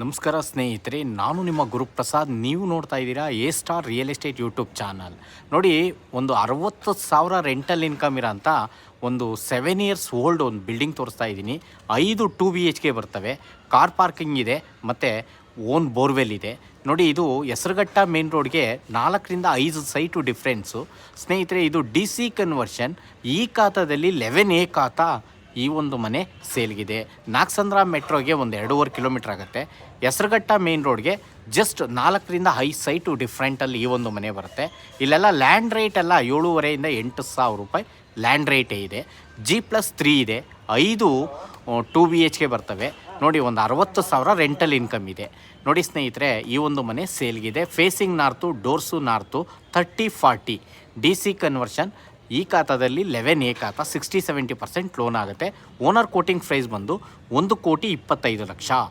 ನಮಸ್ಕಾರ ಸ್ನೇಹಿತರೆ, ನಾನು ನಿಮ್ಮ ಗುರುಪ್ರಸಾದ್. ನೀವು ನೋಡ್ತಾ ಇದ್ದೀರಾ A star real estate YouTube channel. ನೋಡಿ, ಒಂದು 60,000 ರೆಂಟಲ್ ಇನ್ಕಮ್ ಇರೋಂಥ ಒಂದು 7 ಇಯರ್ಸ್ ಓಲ್ಡ್ ಒಂದು ಬಿಲ್ಡಿಂಗ್ ತೋರಿಸ್ತಾ ಇದ್ದೀನಿ. 5 2BHK ಬರ್ತವೆ, ಕಾರ್ ಪಾರ್ಕಿಂಗ್ ಇದೆ ಮತ್ತು ಓನ್ ಬೋರ್ವೆಲ್ ಇದೆ. ನೋಡಿ, ಇದು ಹೆಸರುಘಟ್ಟ ಮೇನ್ ರೋಡ್ಗೆ 4ರಿಂದ 5 ಸೈಟು ಡಿಫ್ರೆನ್ಸು. ಸ್ನೇಹಿತರೆ, ಇದು DC ಕನ್ವರ್ಷನ್. ಈ ಖಾತಾದಲ್ಲಿ 11A ಖಾತಾ ಈ ಒಂದು ಮನೆ ಸೇಲ್ಗಿದೆ. ನಾಗಸಂದ್ರ ಮೆಟ್ರೋಗೆ ಒಂದು 2.5 ಕಿಲೋಮೀಟ್ರ್ ಆಗುತ್ತೆ. ಹೆಸರುಘಟ್ಟ ಮೇನ್ ರೋಡ್ಗೆ ಜಸ್ಟ್ 4ರಿಂದ 5 ಸೈಟು ಡಿಫ್ರೆಂಟಲ್ಲಿ ಈ ಒಂದು ಮನೆ ಬರುತ್ತೆ. ಇಲ್ಲೆಲ್ಲ ಲ್ಯಾಂಡ್ ರೇಟ್ ಎಲ್ಲ 7,500ರಿಂದ 8,000 ರೂಪಾಯಿ ಲ್ಯಾಂಡ್ ರೇಟೇ ಇದೆ. G+3 ಇದೆ. 5 2BHK ಬರ್ತವೆ. ನೋಡಿ, ಒಂದು 60,000 ರೆಂಟಲ್ ಇನ್ಕಮ್ ಇದೆ. ನೋಡಿ ಸ್ನೇಹಿತರೆ, ಈ ಒಂದು ಮನೆ ಸೇಲ್ಗಿದೆ. Facing north, doors north, 30-40 DC conversion. ಈ ಖಾತಾದಲ್ಲಿ 11A ಖಾತಾ 60-70% ಲೋನ್ ಆಗುತ್ತೆ. ಓನರ್ ಕೋಟಿಂಗ್ ಪ್ರೈಸ್ ಬಂದು 1,25,00,000.